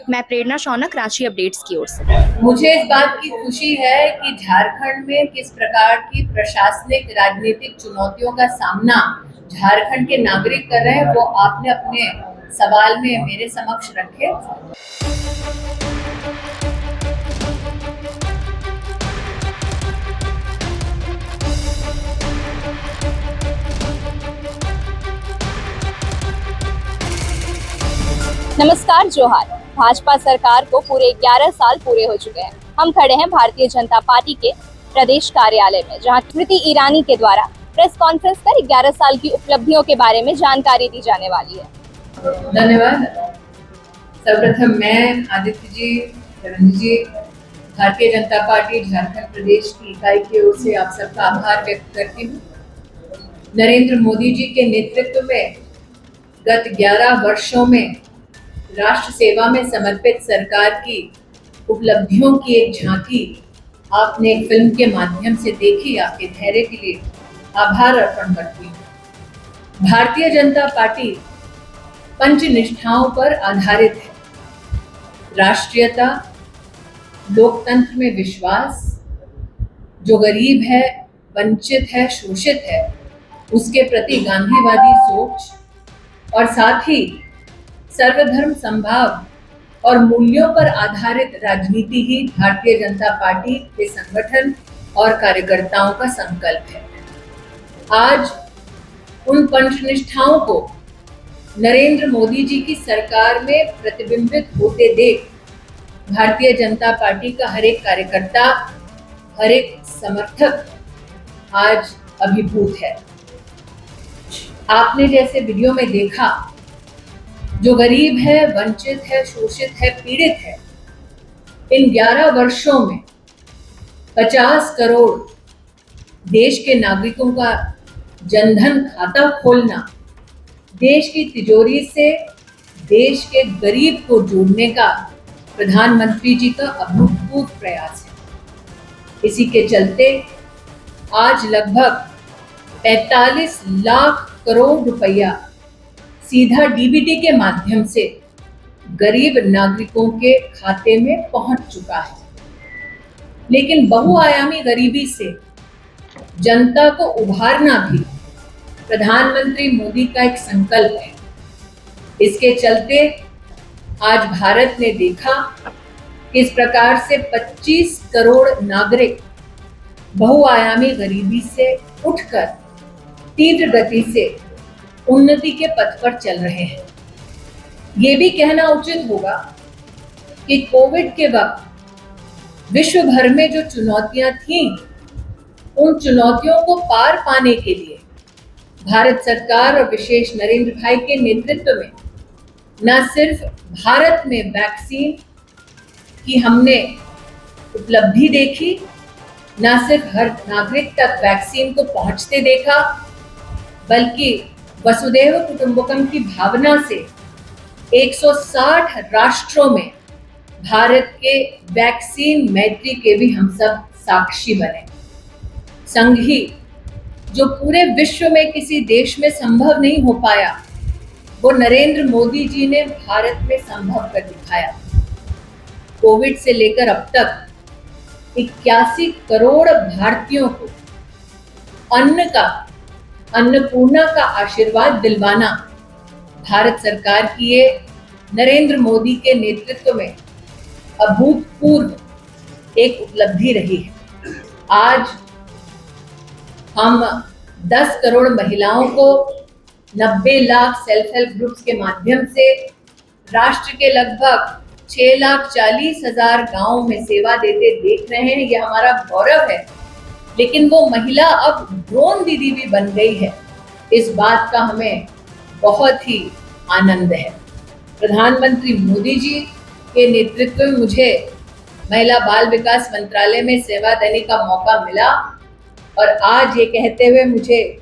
मैं प्रेरणा शौनक, रांची अपडेट्स की ओर से। मुझे इस बात की खुशी है कि झारखंड में किस प्रकार की प्रशासनिक राजनीतिक चुनौतियों का सामना झारखंड के नागरिक कर रहे हैं, वो आपने अपने सवाल में मेरे समक्ष रखे। नमस्कार, जोहार। भाजपा सरकार को पूरे 11 साल पूरे हो चुके हैं। हम खड़े हैं भारतीय जनता पार्टी के प्रदेश कार्यालय में, जहां स्मृति ईरानी के द्वारा प्रेस कॉन्फ्रेंस कर 11 साल की उपलब्धियों के बारे में जानकारी दी जाने वाली है। धन्यवाद। सर्वप्रथम मैं आदित्य जी, रंजी जी, भारतीय जनता पार्टी झारखंड प्रदेश की इकाई की ओर से आप सबका आभार व्यक्त करती हूँ। नरेंद्र मोदी जी के नेतृत्व में गत 11 वर्षों में राष्ट्र सेवा में समर्पित सरकार की उपलब्धियों की एक झांकी आपने एक फिल्म के माध्यम से देखी। आपके धैर्य के लिए आभार अर्पण करती हूँ। भारतीय जनता पार्टी पंचनिष्ठाओं पर आधारित है। राष्ट्रीयता, लोकतंत्र में विश्वास, जो गरीब है, वंचित है, शोषित है, उसके प्रति गांधीवादी सोच और साथ ही सर्वधर्म समभाव और मूल्यों पर आधारित राजनीति ही भारतीय जनता पार्टी के संगठन और कार्यकर्ताओं का संकल्प है। आज उन पंचनिष्ठाओं को नरेंद्र मोदी जी की सरकार में प्रतिबिंबित होते देख भारतीय जनता पार्टी का हर एक कार्यकर्ता, हर एक समर्थक आज अभिभूत है। आपने जैसे वीडियो में देखा, जो गरीब है, वंचित है, शोषित है, पीड़ित है, इन 11 वर्षों में 50 करोड़ देश के नागरिकों का जनधन खाता खोलना, देश की तिजोरी से देश के गरीब को जोड़ने का प्रधानमंत्री जी का अभूतपूर्व प्रयास है। इसी के चलते आज लगभग 45 लाख करोड़ रुपया सीधा डीबीटी के माध्यम से गरीब नागरिकों के खाते में पहुंच चुका है। लेकिन बहुआयामी गरीबी से जनता को उभारना भी प्रधानमंत्री मोदी का एक संकल्प है। इसके चलते आज भारत ने देखा किस प्रकार से 25 करोड़ नागरिक बहुआयामी गरीबी से उठकर तीव्र गति से उन्नति के पथ पर चल रहे हैं। ये भी कहना उचित होगा कि कोविड के वक्त विश्व भर में जो चुनौतियां थीं, उन चुनौतियों को पार पाने के लिए भारत सरकार और विशेष नरेंद्र भाई के नेतृत्व में न सिर्फ भारत में वैक्सीन की हमने उपलब्धि देखी, न सिर्फ हर नागरिक तक वैक्सीन को पहुंचते देखा, बल्कि वसुधैव कुटुंबकम की भावना से 160 राष्ट्रों में भारत के वैक्सीन मैत्री के भी हम सब साक्षी बने। संग ही जो पूरे विश्व में किसी देश में संभव नहीं हो पाया, वो नरेंद्र मोदी जी ने भारत में संभव कर दिखाया। कोविड से लेकर अब तक 81 करोड़ भारतीयों को अन्नपूर्णा का आशीर्वाद दिलवाना भारत सरकार की ये नरेंद्र मोदी के नेतृत्व में अभूतपूर्व एक उपलब्धि रही है। आज हम 10 करोड़ महिलाओं को 90 लाख सेल्फ हेल्प ग्रुप्स के माध्यम से राष्ट्र के लगभग 6,40,000 गांवों में सेवा देते देख रहे हैं। ये हमारा गौरव है। लेकिन वो महिला अब ड्रोन दीदी भी बन गई है। इस बात का हमें बहुत ही आनंद है। प्रधानमंत्री मोदी जी के नेतृत्व में मुझे महिला बाल विकास मंत्रालय में सेवा देने का मौका मिला और आज ये कहते हुए मुझे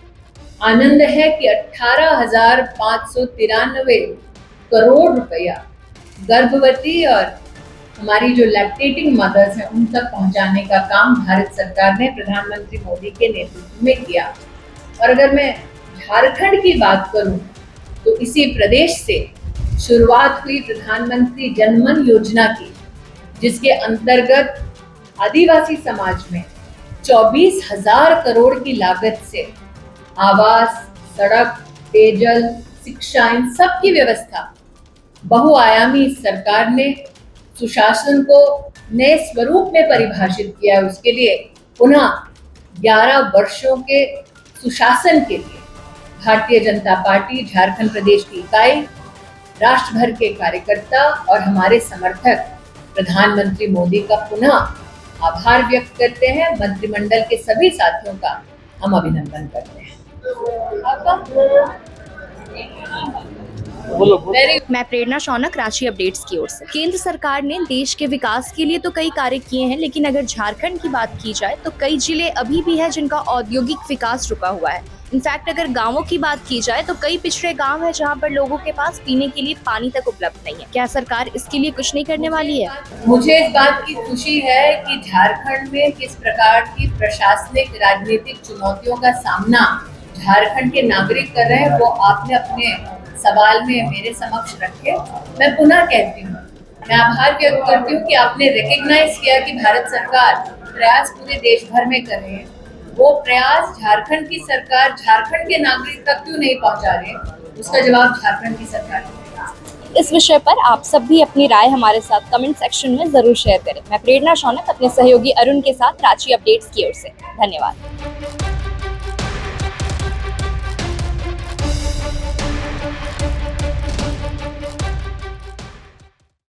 आनंद है कि 18,593 करोड़ रुपया गर्भवती और हमारी जो लैक्टेटिंग मदर्स हैं उन तक पहुंचाने का काम भारत सरकार ने प्रधानमंत्री मोदी के नेतृत्व में किया। और अगर मैं झारखंड की बात करूं तो इसी प्रदेश से शुरुआत हुई प्रधानमंत्री जनमन योजना की, जिसके अंतर्गत आदिवासी समाज में 24,000 करोड़ की लागत से आवास, सड़क, पेयजल, शिक्षा, इन सब की व्यवस्था बहुआयामी सरकार ने सुशासन को नए स्वरूप में परिभाषित किया है। उसके लिए पुनः 11 वर्षों के सुशासन के लिए भारतीय जनता पार्टी झारखंड प्रदेश की इकाई, राष्ट्र भर के कार्यकर्ता और हमारे समर्थक प्रधानमंत्री मोदी का पुनः आभार व्यक्त करते हैं। मंत्रिमंडल के सभी साथियों का हम अभिनंदन करते हैं। मैं प्रेरणा शौनक, रांची अपडेट्स की ओर से। केंद्र सरकार ने देश के विकास के लिए तो कई कार्य किए हैं, लेकिन अगर झारखंड की बात की जाए तो कई जिले अभी भी है जिनका औद्योगिक विकास रुका हुआ है। इनफैक्ट अगर गांवों की बात की जाए तो कई पिछड़े गांव है जहां पर लोगों के पास पीने के लिए पानी तक उपलब्ध नहीं है। क्या सरकार इसके लिए कुछ नहीं करने वाली है? मुझे इस बात की खुशी है कि झारखंड में किस प्रकार की प्रशासनिक राजनीतिक चुनौतियों का सामना झारखंड के नागरिक कर रहे हैं, वो आपने अपने सवाल में मेरे समक्ष रखे। मैं पुनः कहती हूँ, मैं आभार व्यक्त करती हूँ कि आपने रिकॉग्नाइज किया कि भारत सरकार प्रयास पूरे देश भर में कर रही है। वो प्रयास झारखंड की सरकार झारखंड के नागरिक तक क्यों नहीं पहुंचा रहे, उसका जवाब झारखंड की सरकार देगा। इस विषय पर आप सब भी अपनी राय हमारे साथ कमेंट सेक्शन में जरूर शेयर करें। मैं प्रेरणा शौनक अपने सहयोगी अरुण के साथ रांची अपडेट्स की ओर से। धन्यवाद।